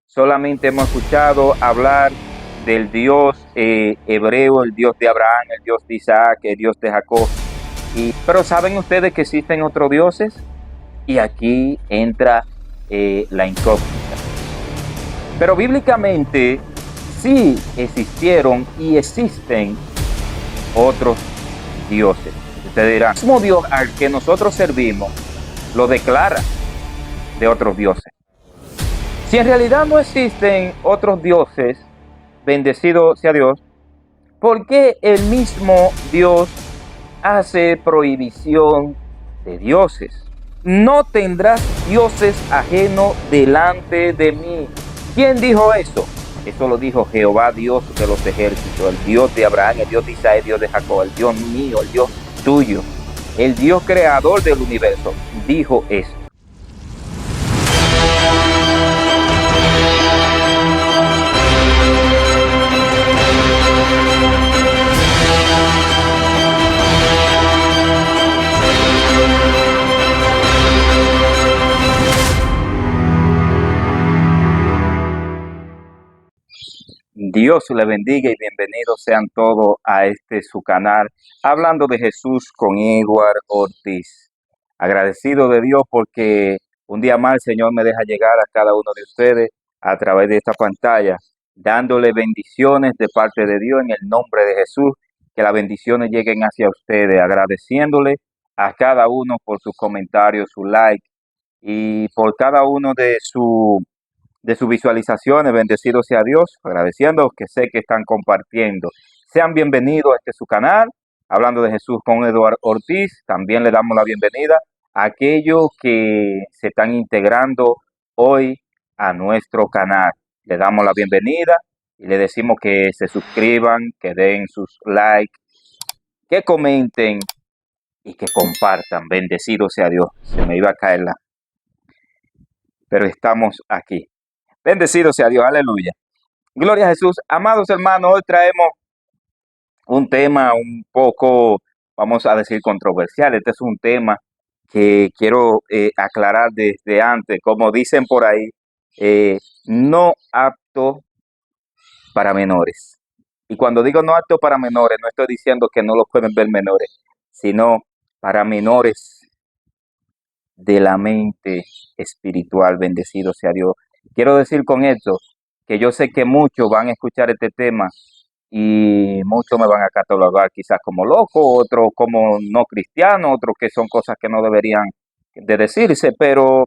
solamente hemos escuchado hablar del Dios hebreo, el Dios de Abraham, el Dios de Isaac, el Dios de Jacob. Pero ¿saben ustedes que existen otros dioses? Y aquí entra la incógnita. Pero bíblicamente sí existieron y existen otros dioses. Ustedes dirán, el mismo Dios al que nosotros servimos lo declara de otros dioses. Si en realidad no existen otros dioses, bendecido sea Dios, ¿por qué el mismo Dios hace prohibición de dioses? No tendrás dioses ajenos delante de mí. ¿Quién dijo eso? Eso lo dijo Jehová, Dios de los ejércitos, el Dios de Abraham, el Dios de Isaac, el Dios de Jacob, el Dios mío, el Dios tuyo, el Dios creador del universo. Dijo esto. Dios le bendiga y bienvenidos sean todos a su canal, hablando de Jesús con Edward Ortiz. Agradecido de Dios porque un día más el Señor me deja llegar a cada uno de ustedes a través de esta pantalla, dándole bendiciones de parte de Dios en el nombre de Jesús, que las bendiciones lleguen hacia ustedes, agradeciéndole a cada uno por sus comentarios, su like y por cada uno de sus visualizaciones. Bendecido sea Dios, agradeciendo que sé que están compartiendo. Sean bienvenidos a su canal, hablando de Jesús con Edward Ortiz. También le damos la bienvenida a aquellos que se están integrando hoy a nuestro canal. Le damos la bienvenida y le decimos que se suscriban, que den sus likes, que comenten y que compartan. Bendecido sea Dios. Se me iba a caer pero estamos aquí. Bendecido sea Dios, aleluya. Gloria a Jesús. Amados hermanos, hoy traemos un tema un poco, vamos a decir, controversial. Este es un tema que quiero aclarar desde antes, como dicen por ahí, no apto para menores. Y cuando digo no apto para menores, no estoy diciendo que no lo pueden ver menores, sino para menores de la mente espiritual. Bendecido sea Dios. Quiero decir con esto que yo sé que muchos van a escuchar este tema y muchos me van a catalogar quizás como loco, otros como no cristiano, otros que son cosas que no deberían de decirse, pero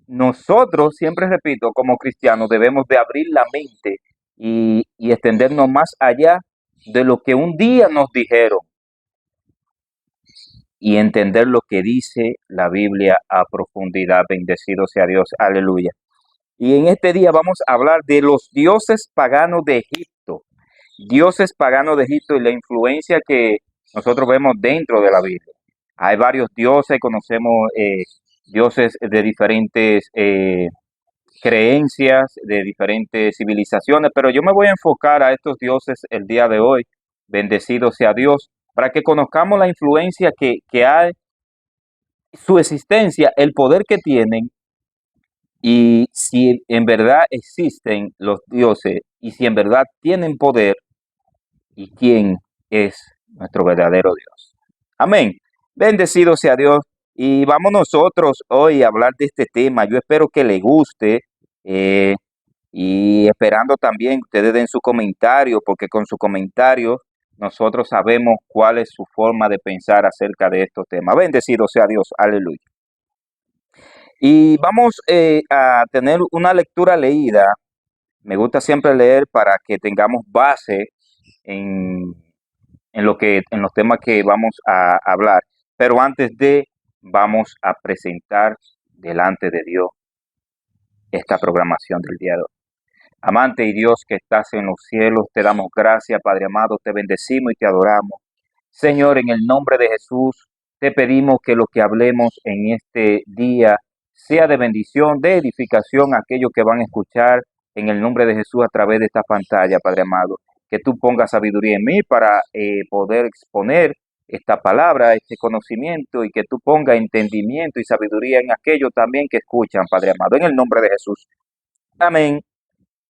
nosotros, siempre repito, como cristianos debemos de abrir la mente y extendernos más allá de lo que un día nos dijeron y entender lo que dice la Biblia a profundidad. Bendecido sea Dios, aleluya. Y en este día vamos a hablar de los dioses paganos de Egipto, dioses paganos de Egipto y la influencia que nosotros vemos dentro de la Biblia. Hay varios dioses, conocemos dioses de diferentes creencias, de diferentes civilizaciones, pero yo me voy a enfocar a estos dioses el día de hoy. Bendecido sea Dios, para que conozcamos la influencia que hay, su existencia, el poder que tienen y si en verdad existen los dioses y si en verdad tienen poder y quién es nuestro verdadero Dios. Amén. Bendecido sea Dios. Y vamos nosotros hoy a hablar de este tema. Yo espero que le guste eh, y esperando también que ustedes den su comentario, porque con su comentario nosotros sabemos cuál es su forma de pensar acerca de estos temas. Bendecido sea Dios. Aleluya. Y vamos a tener una lectura leída. Me gusta siempre leer para que tengamos base en, en los temas que vamos a hablar. Pero antes vamos a presentar delante de Dios esta programación del día de hoy. Amante y Dios que estás en los cielos, te damos gracias, Padre amado, te bendecimos y te adoramos. Señor, en el nombre de Jesús, te pedimos que lo que hablemos en este día sea de bendición, de edificación a aquellos que van a escuchar en el nombre de Jesús a través de esta pantalla, Padre amado. Que tú pongas sabiduría en mí para poder exponer esta palabra, este conocimiento, y que tú pongas entendimiento y sabiduría en aquellos también que escuchan, Padre amado, en el nombre de Jesús. Amén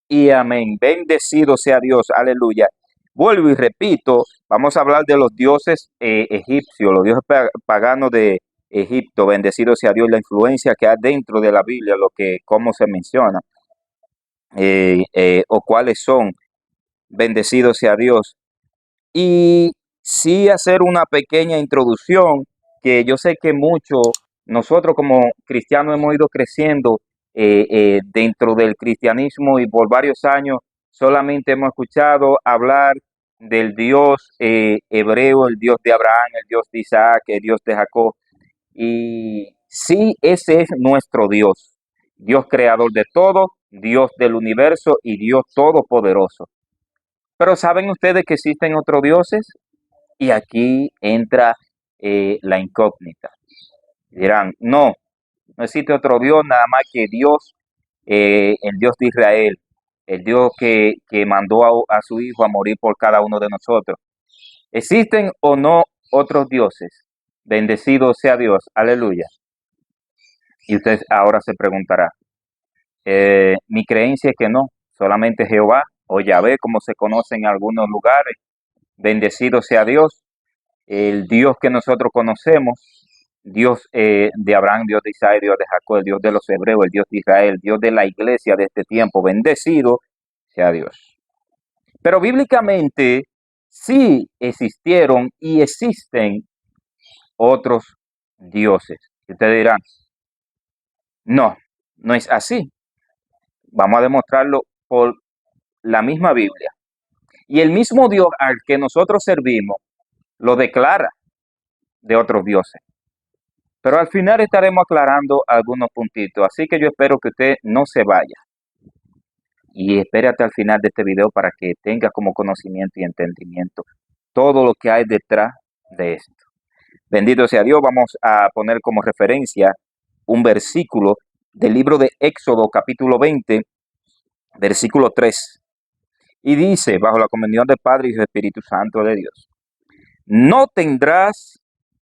y amén. Bendecido sea Dios, aleluya. Vuelvo y repito, vamos a hablar de los dioses egipcios, los dioses paganos de Egipto. Bendecido sea Dios, la influencia que hay dentro de la Biblia, cómo se menciona, o cuáles son. Bendecido sea Dios. Y sí hacer una pequeña introducción, que yo sé que nosotros como cristianos hemos ido creciendo dentro del cristianismo, y por varios años solamente hemos escuchado hablar del Dios hebreo, el Dios de Abraham, el Dios de Isaac, el Dios de Jacob. Y sí, ese es nuestro Dios, Dios creador de todo, Dios del universo y Dios todopoderoso. Pero ¿saben ustedes que existen otros dioses? Y aquí entra la incógnita. Dirán, no, no existe otro Dios nada más que Dios, el Dios de Israel, el Dios que mandó a su Hijo a morir por cada uno de nosotros. ¿Existen o no otros dioses? Bendecido sea Dios, aleluya. Y usted ahora se preguntará, mi creencia es que no, solamente Jehová o Yahvé, como se conoce en algunos lugares. Bendecido sea Dios, el Dios que nosotros conocemos, Dios de Abraham, Dios de Isaac, Dios de Jacob, el Dios de los hebreos, el Dios de Israel, Dios de la iglesia de este tiempo. Bendecido sea Dios. Pero bíblicamente sí existieron y existen otros dioses. Y ustedes dirán, no, no es así. Vamos a demostrarlo por la misma Biblia. Y el mismo Dios al que nosotros servimos lo declara de otros dioses. Pero al final estaremos aclarando algunos puntitos. Así que yo espero que usted no se vaya. Y espérate al final de este video para que tenga como conocimiento y entendimiento todo lo que hay detrás de esto. Bendito sea Dios. Vamos a poner como referencia un versículo del libro de Éxodo, capítulo 20, versículo 3. Y dice, bajo la comunión del Padre y del Espíritu Santo de Dios: no tendrás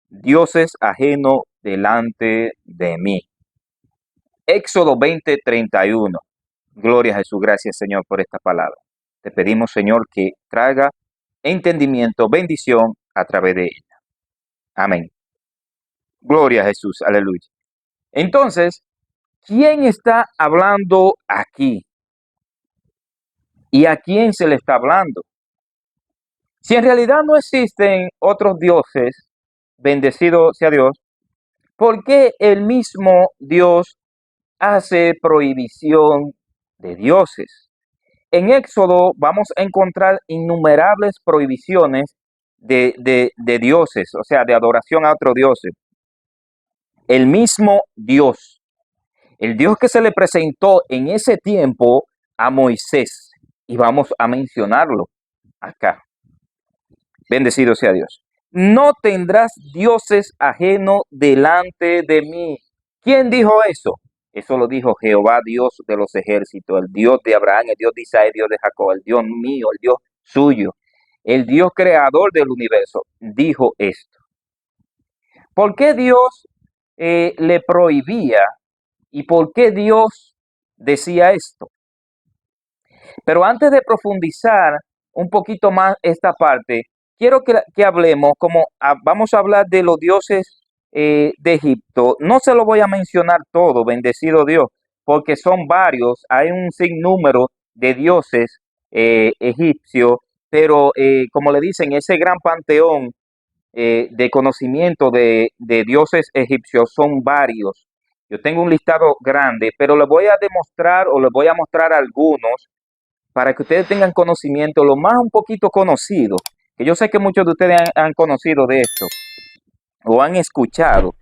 dioses ajenos delante de mí. Éxodo 20, 31. Gloria a Jesús. Gracias, Señor, por esta palabra. Te pedimos, Señor, que traiga entendimiento, bendición a través de ella. Amén. Gloria a Jesús. Aleluya. Entonces, ¿quién está hablando aquí? ¿Y a quién se le está hablando? Si en realidad no existen otros dioses, bendecido sea Dios, ¿por qué el mismo Dios hace prohibición de dioses? En Éxodo vamos a encontrar innumerables prohibiciones de dioses, o sea, de adoración a otros dioses. El mismo Dios, el Dios que se le presentó en ese tiempo a Moisés, y vamos a mencionarlo acá. Bendecido sea Dios. No tendrás dioses ajenos delante de mí. ¿Quién dijo eso? Eso lo dijo Jehová, Dios de los ejércitos, el Dios de Abraham, el Dios de Isaac, el Dios de Jacob, el Dios mío, el Dios suyo, el Dios creador del universo, dijo esto. ¿Por qué Dios le prohibía y por qué Dios decía esto? Pero antes de profundizar un poquito más esta parte, quiero que hablemos, vamos a hablar de los dioses de Egipto. No se lo voy a mencionar todo, bendecido Dios, porque son varios, hay un sinnúmero de dioses egipcios, pero como le dicen, ese gran panteón de conocimiento de dioses egipcios son varios. Yo tengo un listado grande, pero les voy a demostrar o les voy a mostrar algunos para que ustedes tengan conocimiento, lo más un poquito conocido, que yo sé que muchos de ustedes han conocido de esto o han escuchado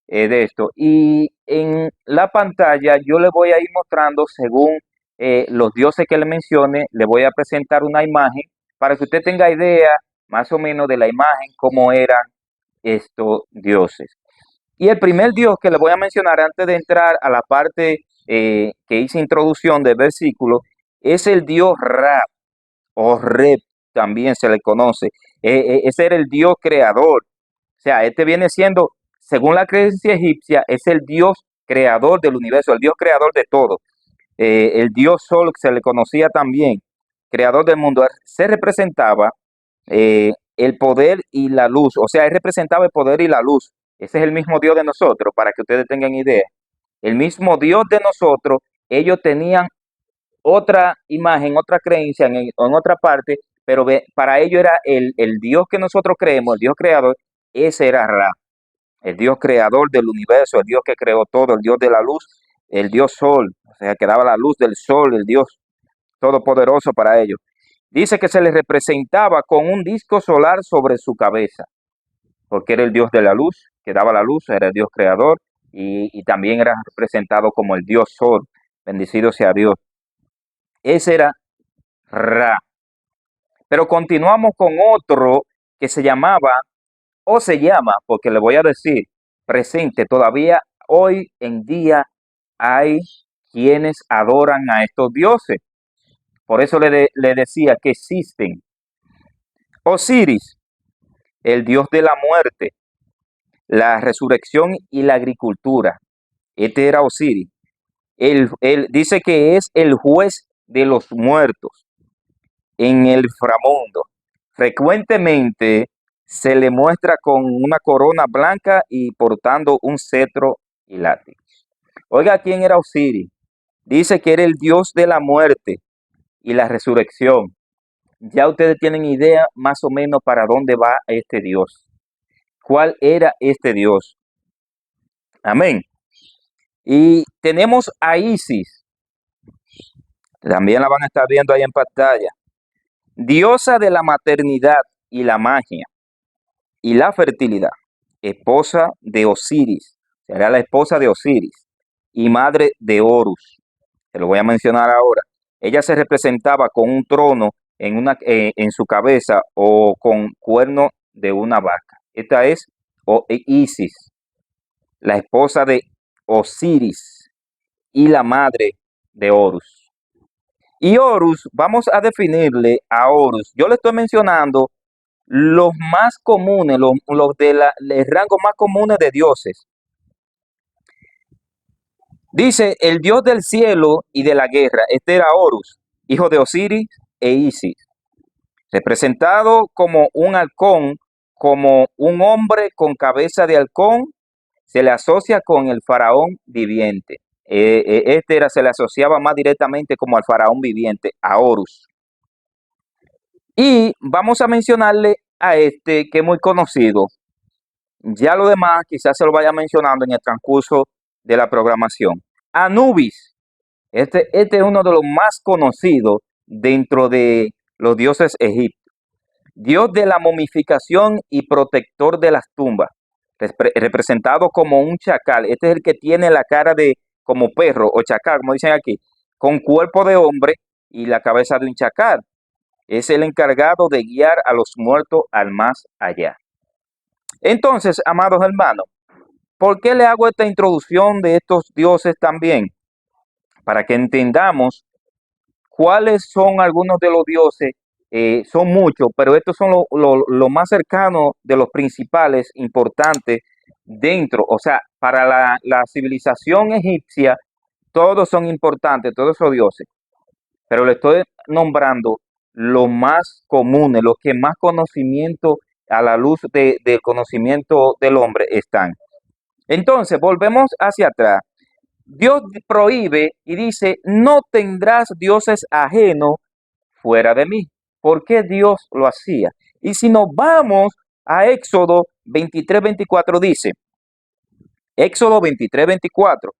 de esto. Y en la pantalla yo les voy a ir mostrando según los dioses que les mencione, les voy a presentar una imagen para que usted tenga idea más o menos de la imagen, cómo eran estos dioses. Y el primer dios que les voy a mencionar antes de entrar a la parte que hice introducción del versículo es el dios Ra o Reb, también se le conoce. Ese era el dios creador. O sea, este viene siendo, según la creencia egipcia, es el dios creador del universo, el dios creador de todo. el dios Sol, que se le conocía también, creador del mundo, se representaba el poder y la luz, o sea, él representaba el poder y la luz. Ese es el mismo Dios de nosotros, para que ustedes tengan idea. El mismo Dios de nosotros, ellos tenían otra imagen, otra creencia en otra parte, pero para ellos era el Dios que nosotros creemos, el Dios creador, ese era Ra, el Dios creador del universo, el Dios que creó todo, el Dios de la luz, el Dios Sol, o sea, que daba la luz del sol, el Dios todopoderoso para ellos. Dice que se le representaba con un disco solar sobre su cabeza, porque era el Dios de la luz, que daba la luz, era el Dios creador, y también era representado como el Dios Sol, bendecido sea Dios. Ese era Ra. Pero continuamos con otro que se llamaba, o se llama, porque le voy a decir, presente, todavía hoy en día hay quienes adoran a estos dioses. Por eso le decía que existen. Osiris, el dios de la muerte, la resurrección y la agricultura. Este era Osiris. Él dice que es el juez de los muertos en el inframundo. Frecuentemente se le muestra con una corona blanca y portando un cetro y látigo. Oiga, ¿quién era Osiris? Dice que era el dios de la muerte y la resurrección. Ya ustedes tienen idea más o menos para dónde va este dios. ¿Cuál era este dios? Amén. Y tenemos a Isis. También la van a estar viendo ahí en pantalla. Diosa de la maternidad y la magia y la fertilidad, esposa de Osiris, será la esposa de Osiris y madre de Horus. Te lo voy a mencionar ahora. Ella se representaba con un trono en su cabeza o con cuerno de una vaca. Esta es Isis, la esposa de Osiris y la madre de Horus. Y Horus, vamos a definirle a Horus. Yo le estoy mencionando los más comunes, los el rango más comunes de dioses. Dice, el dios del cielo y de la guerra, este era Horus, hijo de Osiris e Isis, representado como un halcón, como un hombre con cabeza de halcón, se le asocia con el faraón viviente. Se le asociaba más directamente como al faraón viviente, a Horus. Y vamos a mencionarle a este que es muy conocido. Ya lo demás quizás se lo vaya mencionando en el transcurso de la programación. Anubis, este es uno de los más conocidos dentro de los dioses egipcios. Dios de la momificación y protector de las tumbas, representado como un chacal. Este es el que tiene la cara de como perro o chacal, como dicen aquí, con cuerpo de hombre y la cabeza de un chacal. Es el encargado de guiar a los muertos al más allá. Entonces, amados hermanos, ¿por qué le hago esta introducción de estos dioses también? Para que entendamos cuáles son algunos de los dioses. Son muchos, pero estos son lo más cercanos de los principales importantes dentro. O sea, para la civilización egipcia, todos son importantes, todos esos dioses. Pero le estoy nombrando los más comunes, los que más conocimiento a la luz del conocimiento del hombre están. Entonces, volvemos hacia atrás. Dios prohíbe y dice, no tendrás dioses ajenos fuera de mí. ¿Por qué Dios lo hacía? Y si nos vamos a Éxodo 23:24 dice, Éxodo 23:24,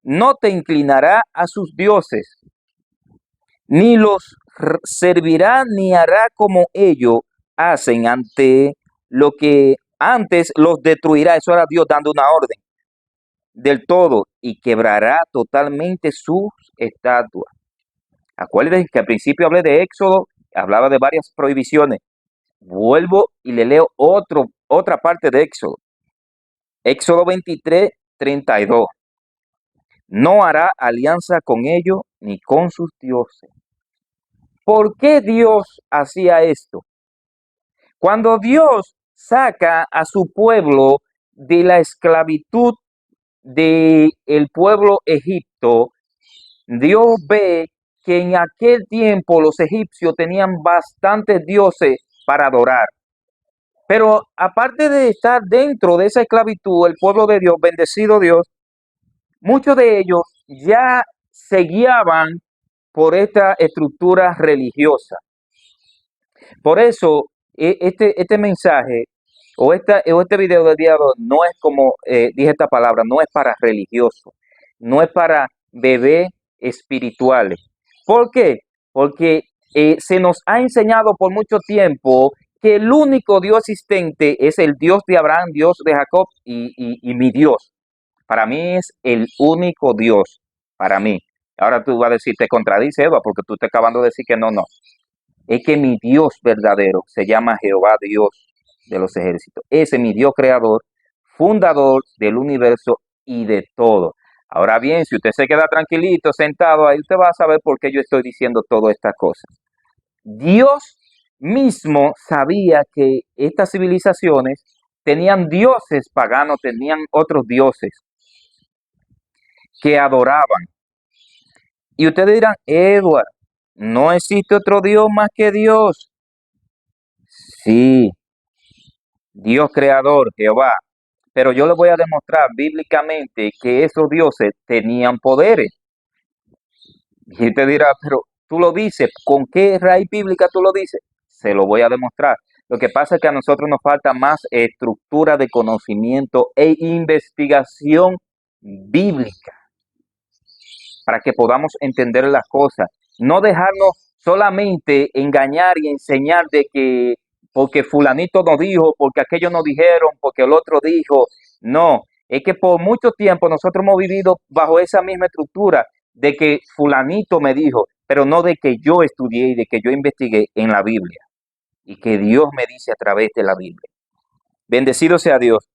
no te inclinará a sus dioses, ni los servirá ni hará como ellos hacen ante lo que antes los destruirá. Eso era Dios dando una orden del todo y quebrará totalmente sus estatuas. Acuérdense que al principio hablé de Éxodo, hablaba de varias prohibiciones. Vuelvo y le leo otra parte de Éxodo. Éxodo 23:32. No hará alianza con ellos ni con sus dioses. ¿Por qué Dios hacía esto? Cuando Dios saca a su pueblo de la esclavitud del pueblo Egipto, Dios ve que en aquel tiempo los egipcios tenían bastantes dioses para adorar. Pero aparte de estar dentro de esa esclavitud, el pueblo de Dios, bendecido Dios, muchos de ellos ya se guiaban por esta estructura religiosa. Por eso, este mensaje o este video del día de hoy no es como dije esta palabra, no es para religiosos, no es para bebés espirituales. ¿Por qué? Porque se nos ha enseñado por mucho tiempo que el único Dios existente es el Dios de Abraham, Dios de Jacob y mi Dios. Para mí es el único Dios, para mí. Ahora tú vas a decir, te contradice, Eva, porque tú te acabando de decir que no, no. Es que mi Dios verdadero se llama Jehová Dios de los ejércitos. Ese es mi Dios creador, fundador del universo y de todo. Ahora bien, si usted se queda tranquilito, sentado ahí, usted va a saber por qué yo estoy diciendo todas estas cosas. Dios mismo sabía que estas civilizaciones tenían dioses paganos, tenían otros dioses que adoraban. Y ustedes dirán, Edward, no existe otro Dios más que Dios. Sí, Dios creador, Jehová. Pero yo les voy a demostrar bíblicamente que esos dioses tenían poderes. Y usted dirá, pero tú lo dices, ¿con qué raíz bíblica tú lo dices? Se lo voy a demostrar. Lo que pasa es que a nosotros nos falta más estructura de conocimiento e investigación bíblica para que podamos entender las cosas. No dejarnos solamente engañar y enseñar de que porque fulanito nos dijo, porque aquellos nos dijeron, porque el otro dijo. No, es que por mucho tiempo nosotros hemos vivido bajo esa misma estructura de que fulanito me dijo, pero no de que yo estudié y de que yo investigué en la Biblia y que Dios me dice a través de la Biblia. Bendecido sea Dios.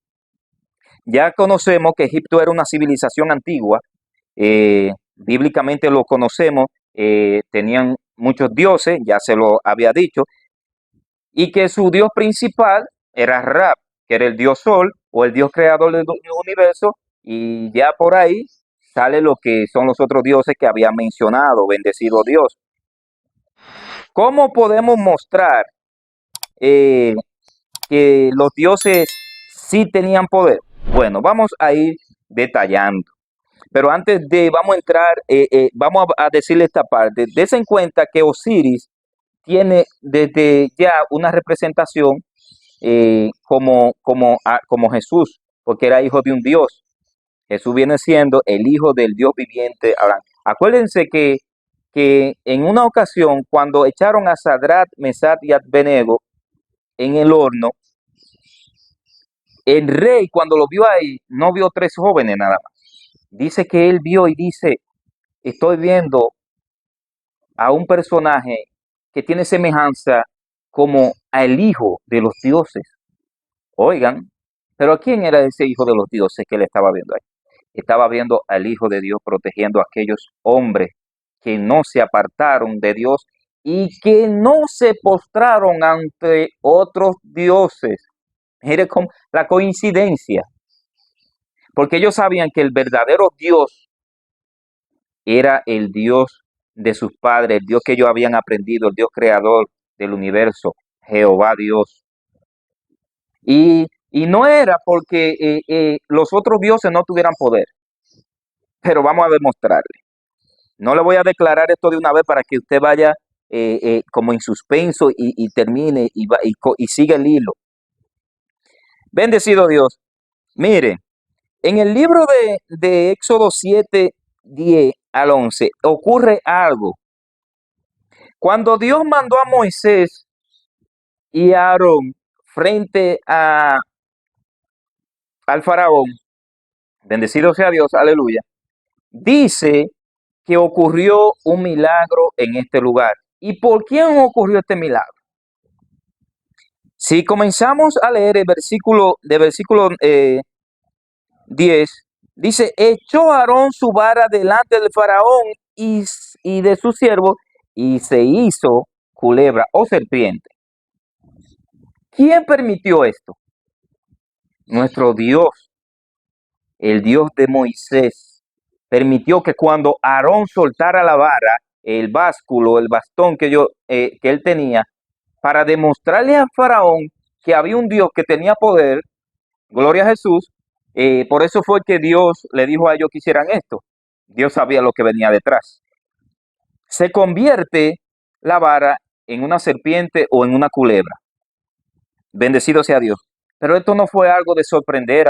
Ya conocemos que Egipto era una civilización antigua, bíblicamente lo conocemos, tenían muchos dioses, ya se lo había dicho, y que su dios principal era Ra, que era el dios Sol o el dios creador del universo, y ya por ahí sale lo que son los otros dioses que había mencionado, bendecido Dios. ¿Cómo podemos mostrar eh, que los dioses sí tenían poder? Bueno, vamos a ir detallando. Pero antes de, vamos a entrar, vamos a decirle esta parte. Dese en cuenta que Osiris tiene desde ya una representación como Jesús, porque era hijo de un Dios. Jesús viene siendo el hijo del Dios viviente Abraham. Acuérdense que en una ocasión, cuando echaron a Sadrat, Mesat y Abednego en el horno, el rey cuando lo vio ahí, no vio tres jóvenes nada más. Dice que él vio y dice, estoy viendo a un personaje que tiene semejanza como al hijo de los dioses. Oigan, pero ¿quién era ese hijo de los dioses que él estaba viendo ahí? Estaba viendo al hijo de Dios protegiendo a aquellos hombres que no se apartaron de Dios y que no se postraron ante otros dioses. Mire como la coincidencia, porque ellos sabían que el verdadero Dios era el Dios de sus padres, el Dios que ellos habían aprendido, el Dios creador del universo, Jehová Dios. Y no era porque los otros dioses no tuvieran poder, pero vamos a demostrarle. No le voy a declarar esto de una vez para que usted vaya como en suspenso y termine y siga el hilo. Bendecido Dios. Mire, en el libro de Éxodo 7, 10 al 11 ocurre algo. Cuando Dios mandó a Moisés y a Aarón frente al faraón, bendecido sea Dios, aleluya, dice que ocurrió un milagro en este lugar. ¿Y por quién ocurrió este milagro? Si comenzamos a leer el versículo 10, dice, echó Aarón su vara delante del faraón y de su siervo y se hizo culebra o serpiente. ¿Quién permitió esto? Nuestro Dios, el Dios de Moisés. permitió que cuando Aarón soltara la vara, el básculo, el bastón que él tenía, para demostrarle a Faraón que había un Dios que tenía poder, gloria a Jesús, por eso fue que Dios le dijo a ellos que hicieran esto. Dios sabía lo que venía detrás. Se convierte la vara en una serpiente o en una culebra. Bendecido sea Dios. Pero esto no fue algo de sorprender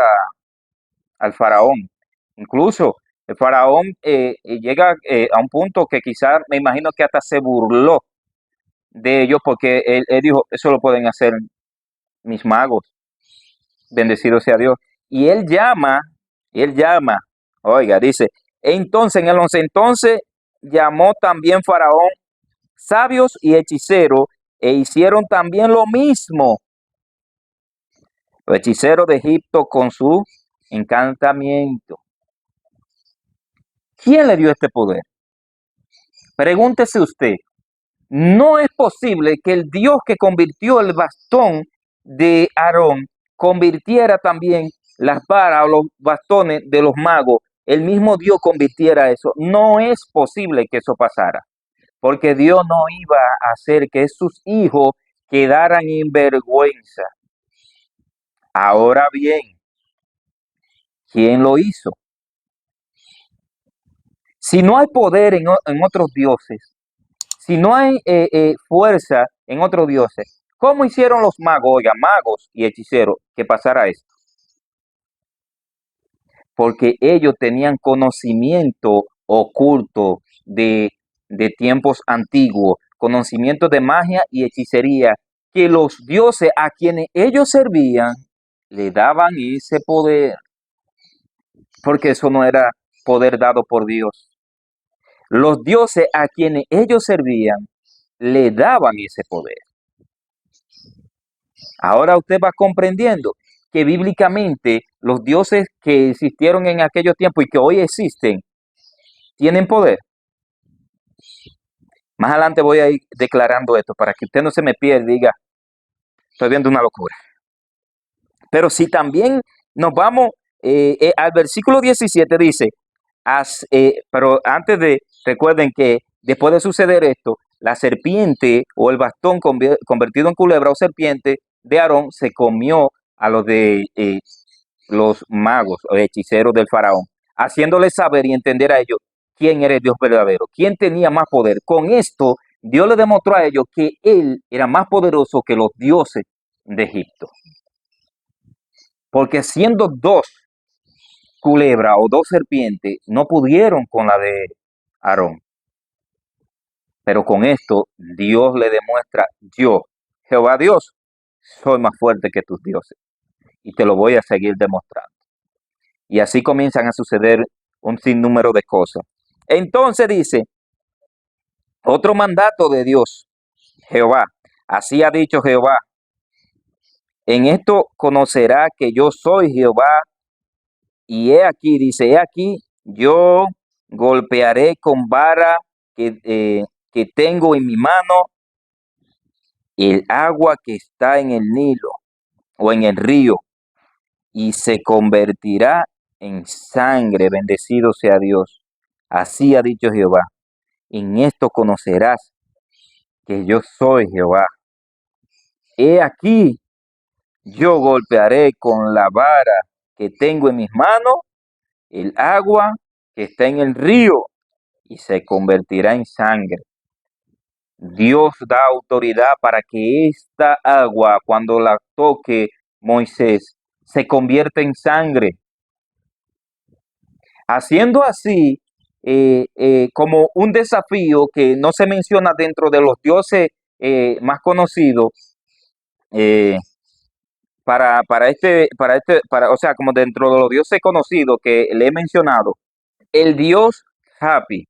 al faraón. Incluso el faraón llega a un punto que quizás me imagino que hasta se burló de ellos porque él dijo, eso lo pueden hacer mis magos. Bendecido sea Dios. Y él llama, oiga, dice, entonces en el 11, entonces llamó también Faraón sabios y hechiceros e hicieron también lo mismo. Los hechiceros de Egipto con su encantamiento. ¿Quién le dio este poder? Pregúntese usted. No es posible que el Dios que convirtió el bastón de Aarón convirtiera también las varas o los bastones de los magos. El mismo Dios convirtiera eso. No es posible que eso pasara, porque Dios no iba a hacer que sus hijos quedaran en vergüenza. Ahora bien, ¿quién lo hizo? Si no hay poder en otros dioses, si no hay fuerza en otros dioses, ¿cómo hicieron los magos, oiga, magos y hechiceros, que pasara esto? Porque ellos tenían conocimiento oculto de tiempos antiguos, conocimiento de magia y hechicería, que los dioses a quienes ellos servían le daban ese poder, porque eso no era poder dado por Dios. Los dioses a quienes ellos servían le daban ese poder. Ahora usted va comprendiendo que bíblicamente los dioses que existieron en aquellos tiempos y que hoy existen tienen poder. Más adelante voy a ir declarando esto para que usted no se me pierda y diga, estoy viendo una locura. Pero si también nos vamos al versículo 17 dice, pero antes de, recuerden que después de suceder esto, la serpiente o el bastón convertido en culebra o serpiente de Aarón se comió a los de los magos o hechiceros del faraón, haciéndoles saber y entender a ellos quién era el Dios verdadero, quién tenía más poder. Con esto, Dios le demostró a ellos que él era más poderoso que los dioses de Egipto. Porque siendo dos culebras o dos serpientes, no pudieron con la de Aarón. Pero con esto, Dios le demuestra, yo, Jehová Dios, soy más fuerte que tus dioses. Y te lo voy a seguir demostrando. Y así comienzan a suceder un sinnúmero de cosas. Entonces dice, otro mandato de Dios, Jehová, así ha dicho Jehová, en esto conocerá que yo soy Jehová, y he aquí, dice, he aquí, yo golpearé con vara que tengo en mi mano el agua que está en el Nilo o en el río, y se convertirá en sangre. Bendecido sea Dios. Así ha dicho Jehová. En esto conocerás que yo soy Jehová. He aquí, yo golpearé con la vara que tengo en mis manos el agua que está en el río y se convertirá en sangre. Dios da autoridad para que esta agua, cuando la toque Moisés, se convierta en sangre. Haciendo así como un desafío que no se menciona dentro de los dioses más conocidos, eh, o sea, como dentro de los dioses conocidos que le he mencionado, el dios Hapi,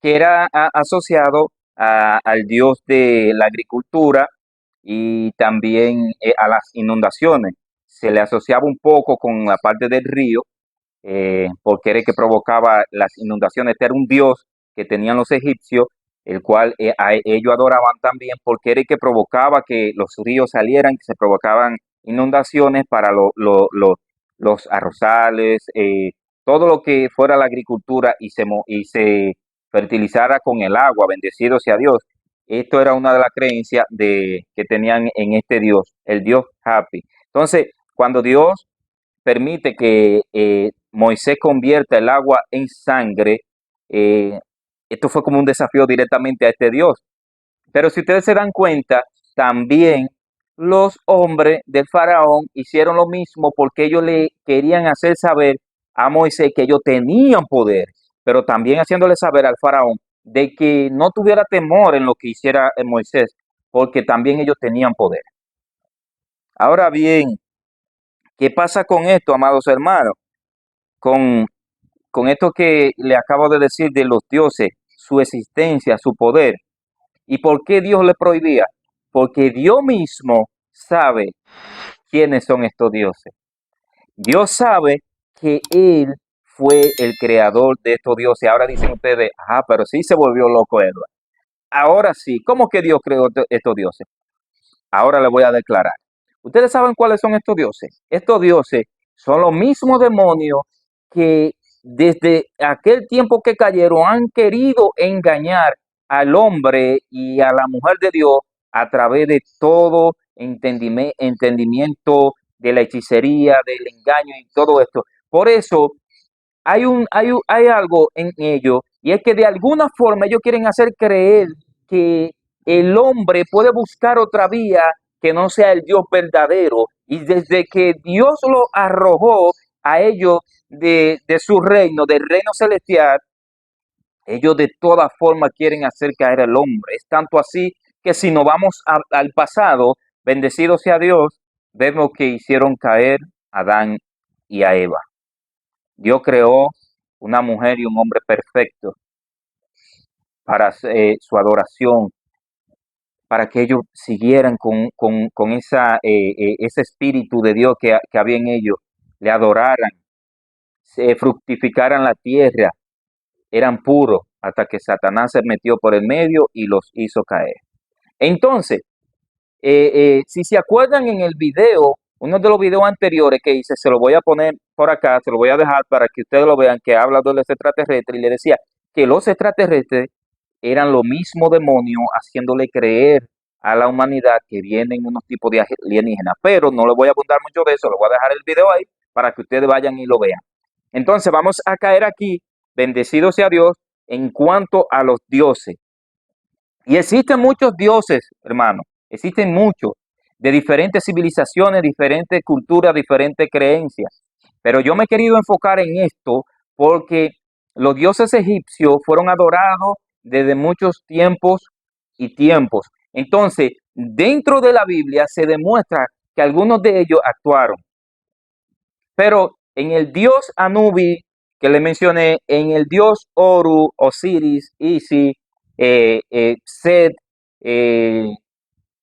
que era asociado al dios de la agricultura y también a las inundaciones. Se le asociaba un poco con la parte del río, porque era el que provocaba las inundaciones. Este era un dios que tenían los egipcios, el cual ellos adoraban también, porque era el que provocaba que los ríos salieran, que se provocaban inundaciones para los arrozales, todo lo que fuera la agricultura y se fertilizara con el agua, bendecido sea Dios. Esto era una de las creencias que tenían en este Dios, el Dios Happy. Entonces, cuando Dios permite que Moisés convierta el agua en sangre, eh, esto fue como un desafío directamente a este Dios. Pero si ustedes se dan cuenta, también los hombres del faraón hicieron lo mismo porque ellos le querían hacer saber a Moisés que ellos tenían poder, pero también haciéndole saber al faraón de que no tuviera temor en lo que hiciera Moisés, porque también ellos tenían poder. Ahora bien, ¿qué pasa con esto, amados hermanos? Con, con esto que le acabo de decir de los dioses, su existencia, su poder. ¿Y por qué Dios le prohibía? Porque Dios mismo sabe quiénes son estos dioses. Dios sabe que Él fue el creador de estos dioses. Ahora dicen ustedes, pero sí se volvió loco Edward. Ahora sí, ¿cómo que Dios creó estos dioses? Ahora les voy a declarar. ¿Ustedes saben cuáles son estos dioses? Estos dioses son los mismos demonios que desde aquel tiempo que cayeron han querido engañar al hombre y a la mujer de Dios a través de todo entendimiento de la hechicería, del engaño y todo esto. Por eso hay algo en ello, y es que de alguna forma ellos quieren hacer creer que el hombre puede buscar otra vía que no sea el Dios verdadero. Y desde que Dios lo arrojó a ellos de su reino, del reino celestial, ellos de todas formas quieren hacer caer al hombre. Es tanto así que si nos vamos al pasado, bendecido sea Dios, vemos que hicieron caer a Adán y a Eva. Dios creó una mujer y un hombre perfecto para su adoración, para que ellos siguieran con ese espíritu de Dios que había en ellos, le adoraran, se fructificaran la tierra, eran puros, hasta que Satanás se metió por el medio y los hizo caer. Entonces, si se acuerdan en el video, uno de los videos anteriores que hice, se lo voy a poner por acá, se lo voy a dejar para que ustedes lo vean, que habla de los extraterrestres, y le decía que los extraterrestres eran los mismos demonios haciéndole creer a la humanidad que vienen unos tipos de alienígenas, pero no les voy a abundar mucho de eso, les voy a dejar el video ahí para que ustedes vayan y lo vean. Entonces vamos a caer aquí, bendecido sea Dios, en cuanto a los dioses. Y existen muchos dioses, hermano, existen muchos, de diferentes civilizaciones, diferentes culturas, diferentes creencias. Pero yo me he querido enfocar en esto porque los dioses egipcios fueron adorados desde muchos tiempos y tiempos. Entonces, dentro de la Biblia se demuestra que algunos de ellos actuaron. Pero en el dios Anubi, que le mencioné, en el dios Oru, Osiris, Isis, Set,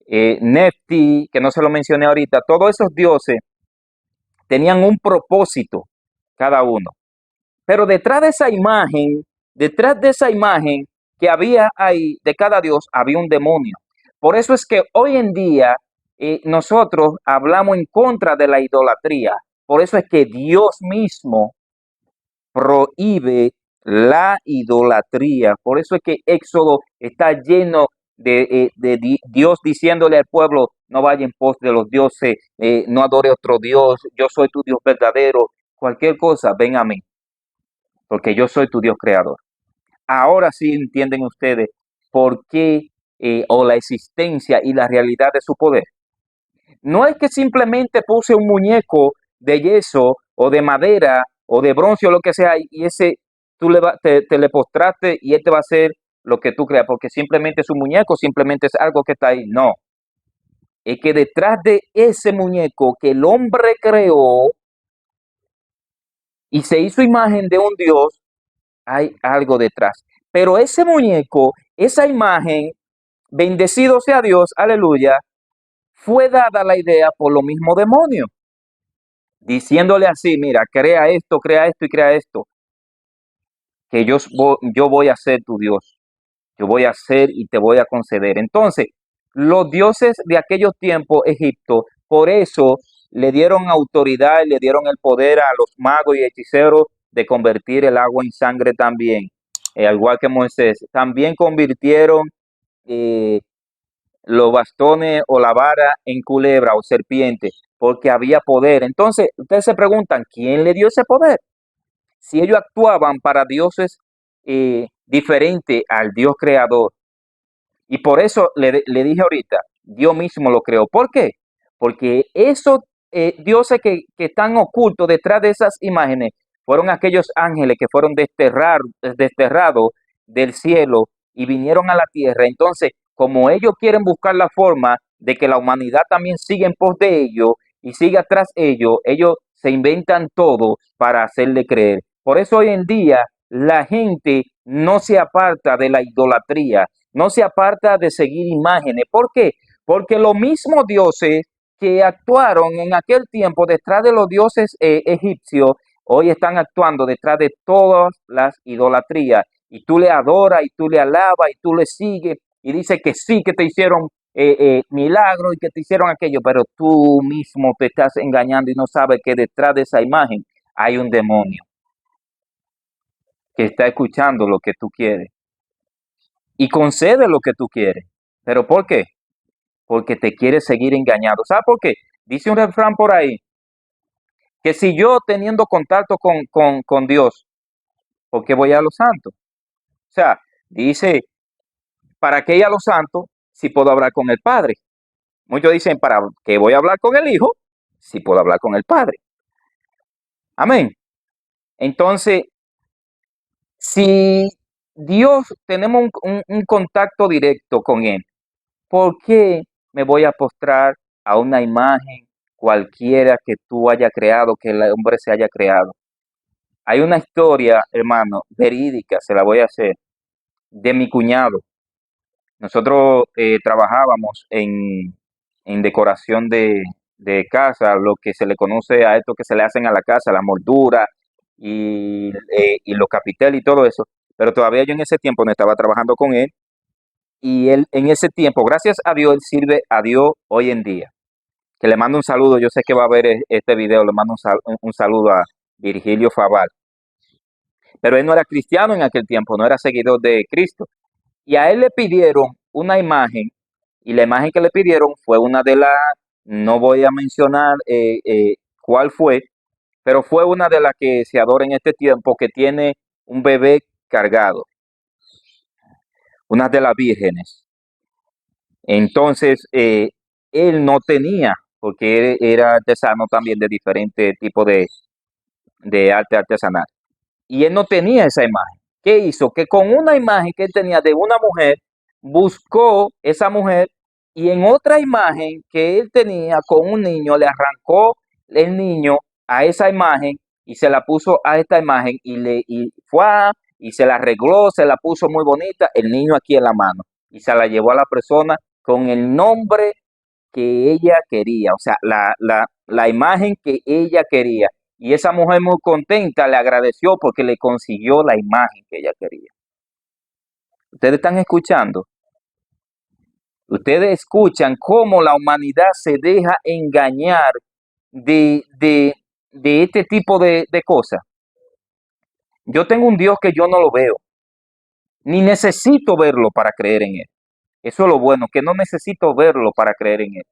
Nefti, que no se lo mencioné ahorita, todos esos dioses tenían un propósito cada uno. Pero detrás de esa imagen que había ahí de cada dios, había un demonio. Por eso es que hoy en día nosotros hablamos en contra de la idolatría. Por eso es que Dios mismo prohíbe la idolatría. Por eso es que Éxodo está lleno de Dios diciéndole al pueblo, no vaya en pos de los dioses, no adore otro Dios, yo soy tu Dios verdadero, cualquier cosa, ven a mí, porque yo soy tu Dios creador. Ahora sí entienden ustedes por qué o la existencia y la realidad de su poder. No es que simplemente puse un muñeco de yeso o de madera o de bronce o lo que sea y ese tú te le postraste y él te va a hacer lo que tú creas, porque simplemente es un muñeco, simplemente es algo que está ahí. No, es que detrás de ese muñeco que el hombre creó y se hizo imagen de un Dios, hay algo detrás. Pero ese muñeco, esa imagen, bendecido sea Dios, aleluya, fue dada la idea por lo mismo demonio, diciéndole así, mira, crea esto y crea esto, que yo voy a ser tu Dios, yo voy a ser y te voy a conceder. Entonces, los dioses de aquellos tiempos, Egipto, por eso le dieron autoridad, le dieron el poder a los magos y hechiceros de convertir el agua en sangre también, al igual que Moisés. También convirtieron los bastones o la vara en culebra o serpiente, porque había poder. Entonces, ustedes se preguntan, ¿quién le dio ese poder? Si ellos actuaban para dioses diferentes al Dios creador. Y por eso le dije ahorita, Dios mismo lo creó. ¿Por qué? Porque esos dioses que están ocultos detrás de esas imágenes fueron aquellos ángeles que fueron desterrados del cielo y vinieron a la tierra. Entonces, como ellos quieren buscar la forma de que la humanidad también siga en pos de ellos y siga tras ellos se inventan todo para hacerle creer. Por eso hoy en día la gente no se aparta de la idolatría, no se aparta de seguir imágenes. ¿Por qué? Porque los mismos dioses que actuaron en aquel tiempo detrás de los dioses egipcios, hoy están actuando detrás de todas las idolatrías. Y tú le adoras y tú le alabas y tú le sigues y dices que sí, que te hicieron milagros y que te hicieron aquello, pero tú mismo te estás engañando y no sabes que detrás de esa imagen hay un demonio que está escuchando lo que tú quieres y concede lo que tú quieres. ¿Pero por qué? Porque te quiere seguir engañando. ¿Sabes por qué? Dice un refrán por ahí, que si yo teniendo contacto con Dios, ¿por qué voy a los santos? O sea, dice, ¿para qué ir a los santos si puedo hablar con el Padre? Muchos dicen, ¿para qué voy a hablar con el Hijo si puedo hablar con el Padre? Amén. Entonces, si Dios tenemos un contacto directo con Él, ¿por qué me voy a postrar a una imagen cualquiera que tú hayas creado, que el hombre se haya creado? Hay una historia, hermano, verídica, se la voy a hacer, de mi cuñado. Nosotros trabajábamos en decoración de casa, lo que se le conoce a esto que se le hacen a la casa, la moldura y los capiteles y todo eso. Pero todavía yo en ese tiempo no estaba trabajando con él y él en ese tiempo, gracias a Dios, él sirve a Dios hoy en día. Que le mando un saludo, yo sé que va a ver este video, le mando un saludo a Virgilio Faval. Pero él no era cristiano en aquel tiempo, no era seguidor de Cristo. Y a él le pidieron una imagen, y la imagen que le pidieron fue una de las, no voy a mencionar cuál fue, pero fue una de las que se adora en este tiempo, que tiene un bebé cargado, una de las vírgenes. Entonces, él no tenía, porque él era artesano también de diferentes tipos de arte artesanal. Y él no tenía esa imagen. ¿Qué hizo? Que con una imagen que él tenía de una mujer, buscó esa mujer y en otra imagen que él tenía con un niño, le arrancó el niño a esa imagen y se la puso a esta imagen y fue y se la arregló, se la puso muy bonita, el niño aquí en la mano y se la llevó a la persona con el nombre que ella quería, o sea, la imagen que ella quería. Y esa mujer muy contenta le agradeció porque le consiguió la imagen que ella quería. Ustedes están escuchando. Ustedes escuchan cómo la humanidad se deja engañar de, de, de este tipo de cosas. Yo tengo un Dios que yo no lo veo, ni necesito verlo para creer en Él. Eso es lo bueno, que no necesito verlo para creer en Él,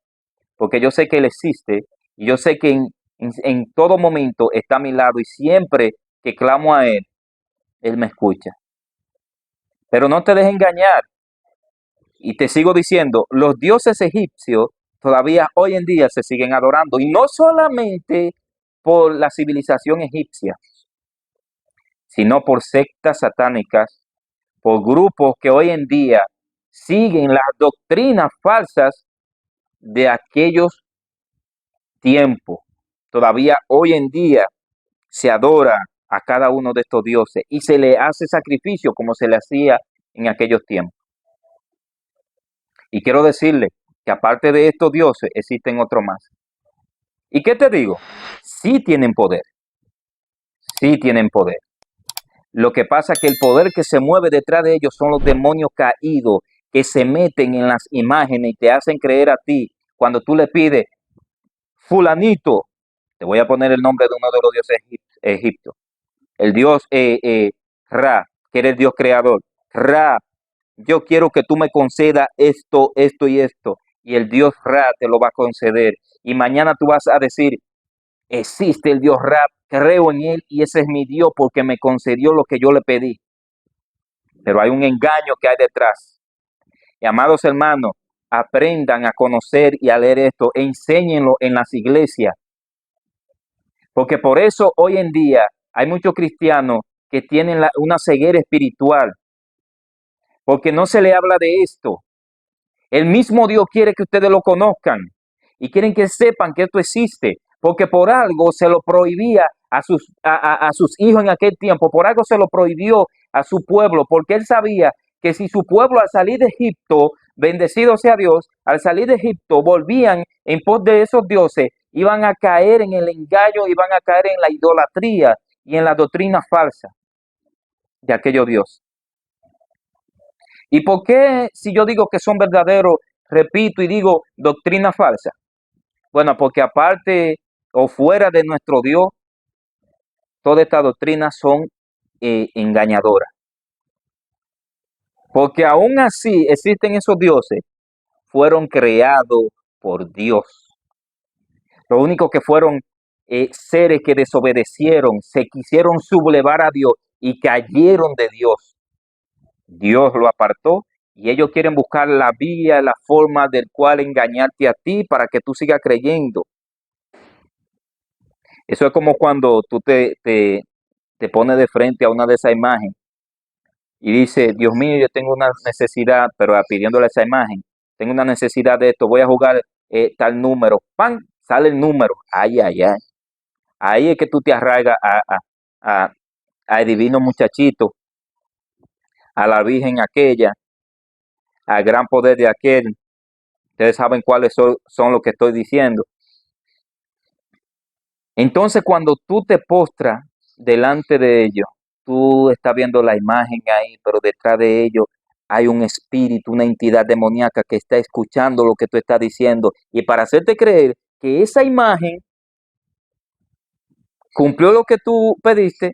porque yo sé que Él existe y yo sé que en todo momento está a mi lado y siempre que clamo a Él, Él me escucha. Pero no te dejes engañar. Y te sigo diciendo, los dioses egipcios todavía hoy en día se siguen adorando. Y no solamente por la civilización egipcia, sino por sectas satánicas, por grupos que hoy en día siguen las doctrinas falsas de aquellos tiempos. Todavía hoy en día se adora a cada uno de estos dioses y se le hace sacrificio como se le hacía en aquellos tiempos. Y quiero decirle que aparte de estos dioses existen otros más. ¿Y qué te digo? Sí tienen poder, sí tienen poder. Lo que pasa es que el poder que se mueve detrás de ellos son los demonios caídos que se meten en las imágenes y te hacen creer a ti cuando tú le pides, fulanito, te voy a poner el nombre de uno de los dioses egipcios, el Dios Ra, que eres el Dios creador. Ra, yo quiero que tú me concedas esto, esto y esto. Y el Dios Ra te lo va a conceder. Y mañana tú vas a decir, existe el Dios Ra, creo en él y ese es mi Dios porque me concedió lo que yo le pedí. Pero hay un engaño que hay detrás. Y amados hermanos, aprendan a conocer y a leer esto, enséñenlo en las iglesias. Porque por eso hoy en día hay muchos cristianos que tienen una ceguera espiritual, porque no se le habla de esto. El mismo Dios quiere que ustedes lo conozcan y quieren que sepan que esto existe, porque por algo se lo prohibía a sus hijos en aquel tiempo, por algo se lo prohibió a su pueblo, porque él sabía que si su pueblo al salir de Egipto, bendecido sea Dios, al salir de Egipto volvían en pos de esos dioses, iban a caer en el engaño, iban a caer en la idolatría y en la doctrina falsa de aquellos dioses. ¿Y por qué si yo digo que son verdaderos, repito y digo doctrina falsa? Bueno, porque aparte o fuera de nuestro Dios, todas estas doctrinas son engañadoras. Porque aún así existen esos dioses, fueron creados por Dios. Lo único que fueron seres que desobedecieron, se quisieron sublevar a Dios y cayeron de Dios. Dios lo apartó y ellos quieren buscar la vía, la forma del cual engañarte a ti para que tú sigas creyendo. Eso es como cuando tú te pones de frente a una de esas imágenes y dices, Dios mío, yo tengo una necesidad, pero pidiéndole esa imagen, tengo una necesidad de esto, voy a jugar tal número, ¡pam! Sale el número, ay, ay, ay. Ahí es que tú te arraigas al divino muchachito, a la virgen aquella, al gran poder de aquel. Ustedes saben cuáles son los que estoy diciendo. Entonces, cuando tú te postras delante de ellos, tú estás viendo la imagen ahí, pero detrás de ellos hay un espíritu, una entidad demoníaca que está escuchando lo que tú estás diciendo. Y para hacerte creer que esa imagen cumplió lo que tú pediste,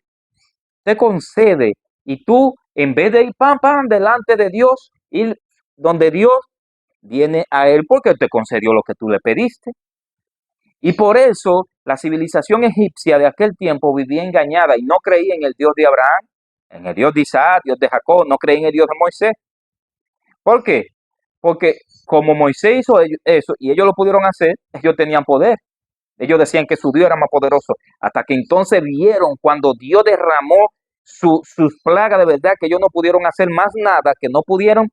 te concede. Y tú, en vez de ir pam, pam, delante de Dios, ir donde Dios, viene a Él porque te concedió lo que tú le pediste. Y por eso la civilización egipcia de aquel tiempo vivía engañada y no creía en el Dios de Abraham, en el Dios de Isaac, Dios de Jacob, no creía en el Dios de Moisés. ¿Por qué? Porque como Moisés hizo eso y ellos lo pudieron hacer, ellos tenían poder. Ellos decían que su Dios era más poderoso. Hasta que entonces vieron cuando Dios derramó sus plagas de verdad, que ellos no pudieron hacer más nada, que no pudieron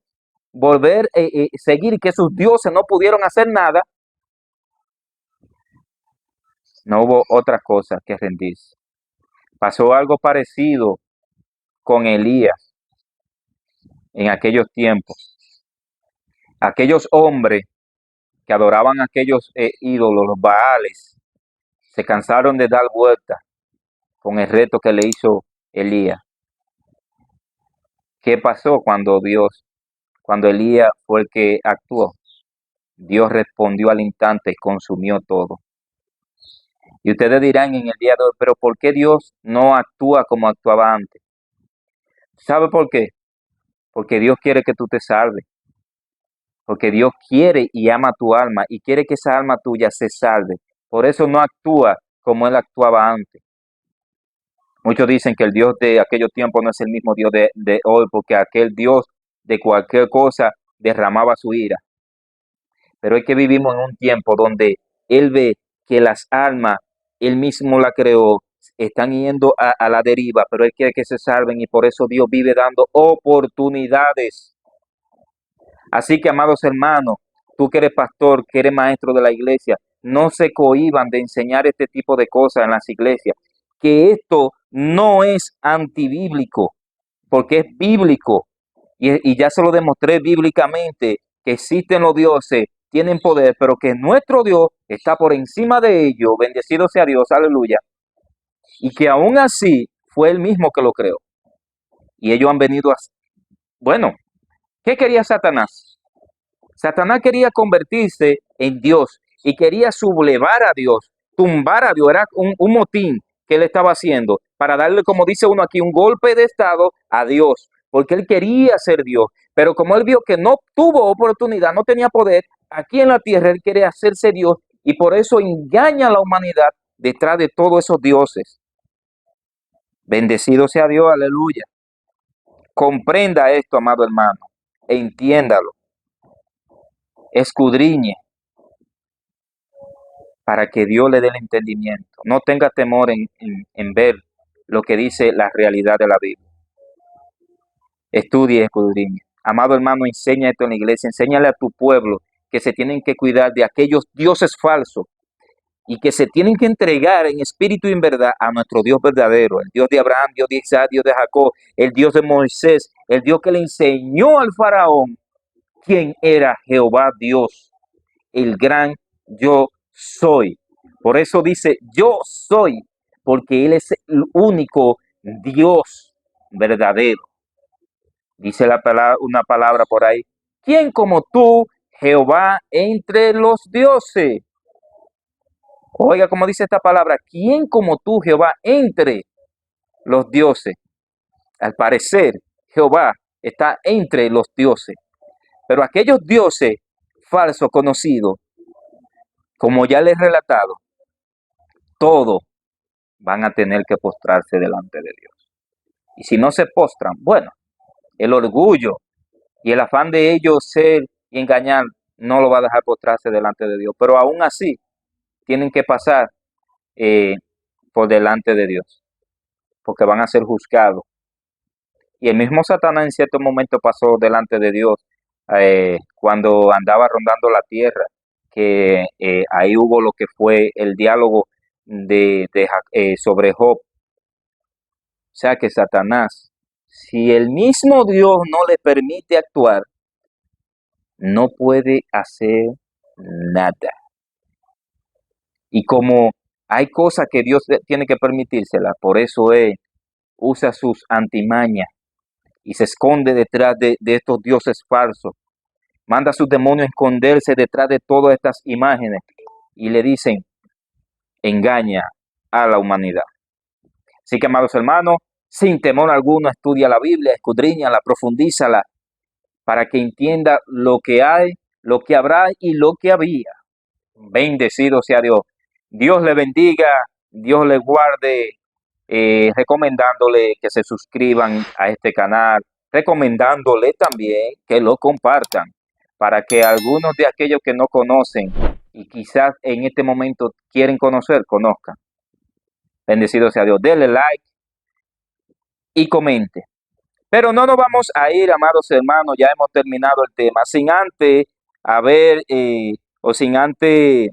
volver a seguir, que sus dioses no pudieron hacer nada. No hubo otra cosa que rendirse. Pasó algo parecido con Elías en aquellos tiempos. Aquellos hombres que adoraban a aquellos ídolos, los Baales, se cansaron de dar vuelta con el reto que le hizo Elías. ¿Qué pasó cuando Elías fue el que actuó? Dios respondió al instante y consumió todo. Y ustedes dirán en el día de hoy, pero ¿por qué Dios no actúa como actuaba antes? ¿Sabe por qué? Porque Dios quiere que tú te salves. Porque Dios quiere y ama tu alma y quiere que esa alma tuya se salve. Por eso no actúa como Él actuaba antes. Muchos dicen que el Dios de aquellos tiempos no es el mismo Dios de hoy, porque aquel Dios de cualquier cosa derramaba su ira. Pero es que vivimos en un tiempo donde Él ve que las almas, Él mismo la creó, están yendo a la deriva, pero Él quiere que se salven y por eso Dios vive dando oportunidades. Así que, amados hermanos, tú que eres pastor, que eres maestro de la iglesia, no se cohíban de enseñar este tipo de cosas en las iglesias, que esto no es antibíblico, porque es bíblico. Y ya se lo demostré bíblicamente, que existen los dioses, tienen poder, pero que nuestro Dios está por encima de ellos, bendecido sea Dios, aleluya, y que aún así fue Él mismo que lo creó. Y ellos han venido a... Bueno, ¿qué quería Satanás? Satanás quería convertirse en Dios y quería sublevar a Dios, tumbar a Dios, era un motín. que él estaba haciendo para darle, como dice uno aquí, un golpe de estado a Dios, porque él quería ser Dios, pero como él vio que no tuvo oportunidad, no tenía poder, aquí en la tierra él quiere hacerse Dios y por eso engaña a la humanidad detrás de todos esos dioses. Bendecido sea Dios, aleluya. Comprenda esto, amado hermano, entiéndalo, escudriñe para que Dios le dé el entendimiento. No tenga temor en ver lo que dice la realidad de la Biblia. Estudie, escudriñe. Amado hermano, enseña esto en la iglesia, enséñale a tu pueblo que se tienen que cuidar de aquellos dioses falsos y que se tienen que entregar en espíritu y en verdad a nuestro Dios verdadero, el Dios de Abraham, Dios de Isaac, Dios de Jacob, el Dios de Moisés, el Dios que le enseñó al faraón quién era Jehová Dios, el gran yo soy. Por eso dice yo soy, porque Él es el único Dios verdadero. Dice una palabra por ahí, ¿quién como tú, Jehová, entre los dioses? Oiga, como dice esta palabra, ¿quién como tú, Jehová, entre los dioses? Al parecer, Jehová está entre los dioses. Pero aquellos dioses falsos conocidos, como ya les he relatado, todos van a tener que postrarse delante de Dios. Y si no se postran, bueno, el orgullo y el afán de ellos ser y engañar no lo va a dejar postrarse delante de Dios. Pero aún así, tienen que pasar por delante de Dios, porque van a ser juzgados. Y el mismo Satanás en cierto momento pasó delante de Dios cuando andaba rondando la tierra, que ahí hubo lo que fue el diálogo sobre Job. O sea que Satanás, si el mismo Dios no le permite actuar, no puede hacer nada. Y como hay cosas que Dios tiene que permitírselas, por eso Él usa sus antimañas y se esconde detrás de estos dioses falsos. Manda a sus demonios a esconderse detrás de todas estas imágenes y le dicen, engaña a la humanidad. Así que, amados hermanos, sin temor alguno, estudia la Biblia, escudriñala, profundízala, para que entienda lo que hay, lo que habrá y lo que había. Bendecido sea Dios. Dios le bendiga, Dios le guarde, recomendándole que se suscriban a este canal, recomendándole también que lo compartan, para que algunos de aquellos que no conocen y quizás en este momento quieren conocer, conozcan. Bendecido sea Dios. Denle like y comente. Pero no nos vamos a ir, amados hermanos, ya hemos terminado el tema, sin antes sin antes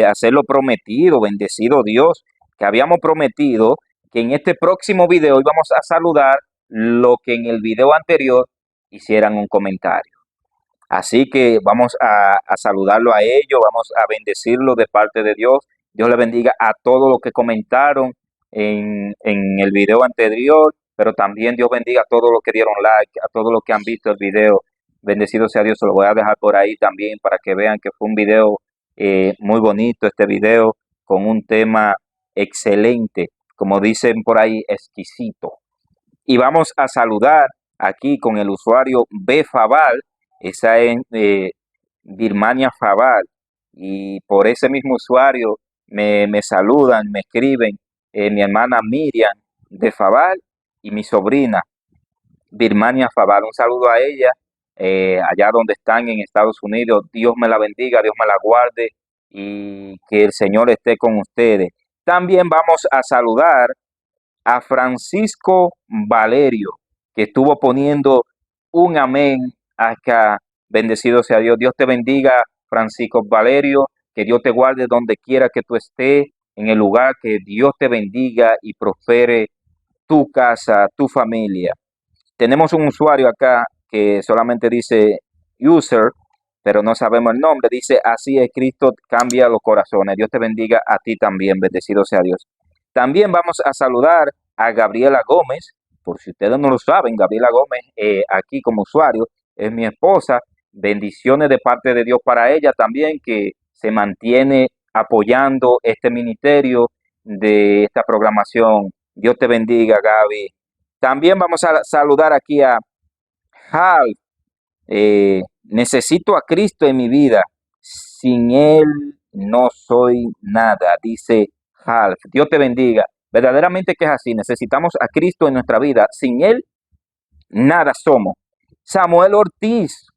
hacer lo prometido, bendecido Dios, que habíamos prometido que en este próximo video íbamos a saludar lo que en el video anterior hicieran un comentario. Así que vamos a saludarlo a ellos, vamos a bendecirlo de parte de Dios. Dios le bendiga a todos los que comentaron en el video anterior, pero también Dios bendiga a todos los que dieron like, a todos los que han visto el video. Bendecido sea Dios, se lo voy a dejar por ahí también para que vean que fue un video muy bonito, este video con un tema excelente, como dicen por ahí, exquisito. Y vamos a saludar aquí con el usuario Bfabal, esa es Birmania Fabal, y por ese mismo usuario me saludan, me escriben mi hermana Miriam de Fabal y mi sobrina Birmania Fabal. Un saludo a ella, allá donde están en Estados Unidos. Dios me la bendiga, Dios me la guarde y que el Señor esté con ustedes. También vamos a saludar a Francisco Valerio, que estuvo poniendo un amén acá. Bendecido sea Dios. Dios te bendiga, Francisco Valerio. Que Dios te guarde donde quiera que tú estés, en el lugar. Que Dios te bendiga y prospere tu casa, tu familia. Tenemos un usuario acá que solamente dice user, pero no sabemos el nombre. Dice, así es, Cristo cambia los corazones. Dios te bendiga a ti también. Bendecido sea Dios. También vamos a saludar a Gabriela Gómez. Por si ustedes no lo saben, Gabriela Gómez, aquí como usuario, es mi esposa. Bendiciones de parte de Dios para ella también, que se mantiene apoyando este ministerio de esta programación. Dios te bendiga, Gaby. También vamos a saludar aquí a Hal. Necesito a Cristo en mi vida. Sin Él no soy nada, dice Hal. Dios te bendiga. Verdaderamente que es así. Necesitamos a Cristo en nuestra vida. Sin Él, nada somos. Samuel Ortiz.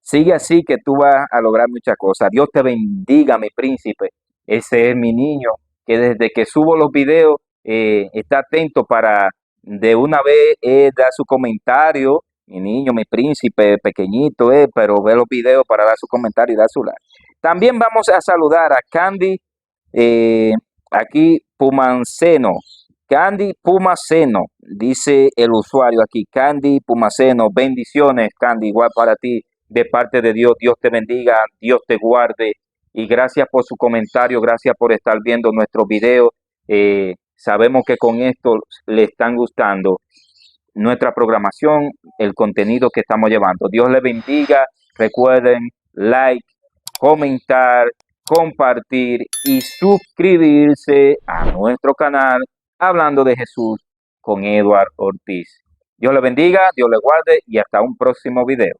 Sigue así que tú vas a lograr muchas cosas. Dios te bendiga, mi príncipe. Ese es mi niño que desde que subo los videos está atento para de una vez dar su comentario. Mi niño, mi príncipe, pequeñito, pero ve los videos para dar su comentario y dar su like. También vamos a saludar a Candy, eh, aquí Pumanceno. Candy Pumaceno, dice el usuario aquí. Candy Pumaceno, bendiciones, Candy, igual para ti de parte de Dios. Dios te bendiga, Dios te guarde y gracias por su comentario, gracias por estar viendo nuestros videos. Sabemos que con esto le están gustando nuestra programación, el contenido que estamos llevando. Dios le bendiga. Recuerden like, comentar, compartir y suscribirse a nuestro canal Hablando de Jesús con Edward Ortiz. Dios le bendiga, Dios le guarde y hasta un próximo video.